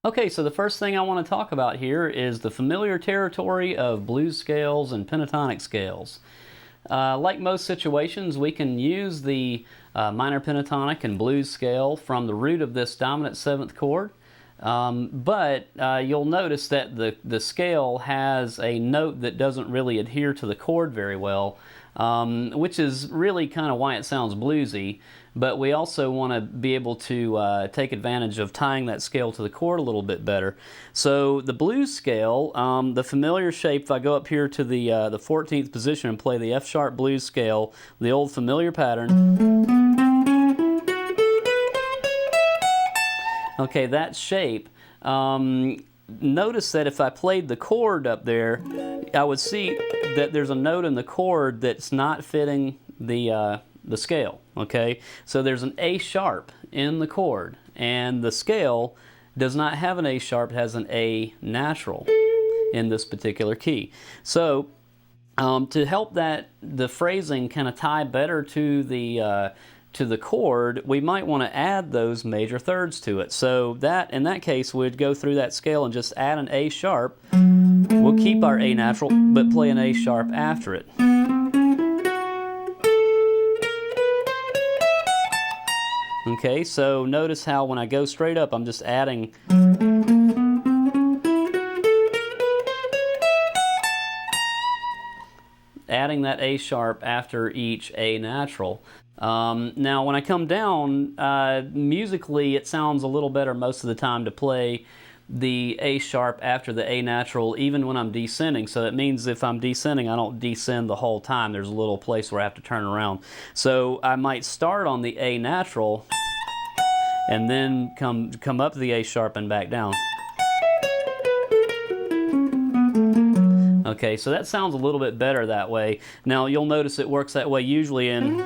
Okay, so the first thing I want to talk about here is the familiar territory of blues scales and pentatonic scales. Like most situations, we can use the minor pentatonic and blues scale from the root of this dominant 7th chord, but you'll notice that the scale has a note that doesn't really adhere to the chord very well, which is really kind of why it sounds bluesy. But we also want to be able to take advantage of tying that scale to the chord a little bit better. So the blues scale, the familiar shape, if I go up here to the 14th position and play the F sharp blues scale, the old familiar pattern. Okay, that shape. Notice that if I played the chord up there, I would see that there's a note in the chord that's not fitting the scale, okay? So there's an A sharp in the chord, and the scale does not have an A sharp, it has an A natural in this particular key. So to help the phrasing kind of tie better to the chord, we might want to add those major thirds to it. So that, in that case, we'd go through that scale and just add an A sharp. We'll keep our A natural, but play an A sharp after it. Okay, so notice how when I go straight up, I'm just adding that A sharp after each A natural. Now when I come down, musically it sounds a little better most of the time to play the A sharp after the A natural, even when I'm descending. So that means if I'm descending, I don't descend the whole time. There's a little place where I have to turn around. So I might start on the A natural and then come up to the A sharp and back down. Okay, so that sounds a little bit better that way. Now you'll notice it works that way usually in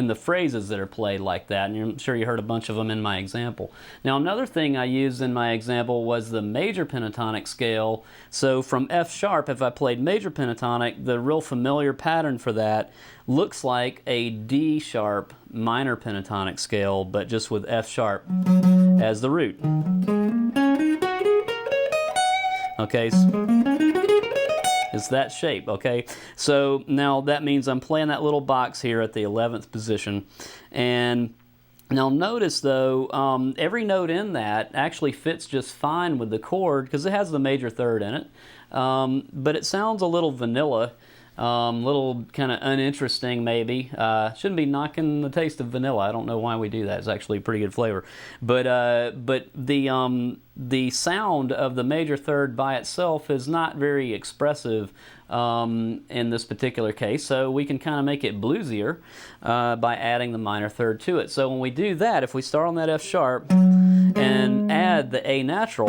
the phrases that are played like that, and I'm sure you heard a bunch of them in my example. Now another thing I used in my example was the major pentatonic scale. So from F sharp, if I played major pentatonic, the real familiar pattern for that looks like a D sharp minor pentatonic scale, but just with F sharp as the root. Okay, it's that shape, okay? So now that means I'm playing that little box here at the 11th position. And now notice though, every note in that actually fits just fine with the chord because it has the major third in it. But it sounds a little vanilla, little kind of uninteresting maybe. Shouldn't be knocking the taste of vanilla. I don't know why we do that. It's actually a pretty good flavor. But the sound of the major third by itself is not very expressive in this particular case, so we can kind of make it bluesier by adding the minor third to it. So when we do that, if we start on that F sharp and add the A natural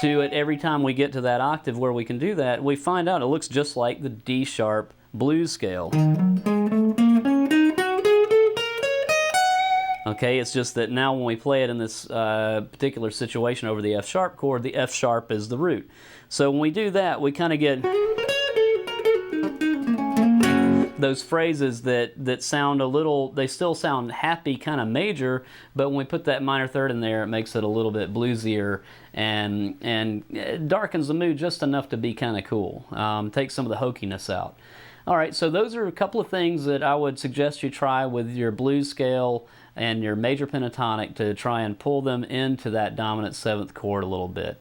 to it every time we get to that octave where we can do that, we find out it looks just like the D sharp blues scale. Okay, it's just that now when we play it in this particular situation over the F sharp chord, the F sharp is the root. So when we do that, we kind of get those phrases that sound a little, they still sound happy, kind of major, but when we put that minor third in there, it makes it a little bit bluesier and it darkens the mood just enough to be kind of cool. Take some of the hokiness out. All right, so those are a couple of things that I would suggest you try with your blues scale and your major pentatonic to try and pull them into that dominant 7th chord a little bit.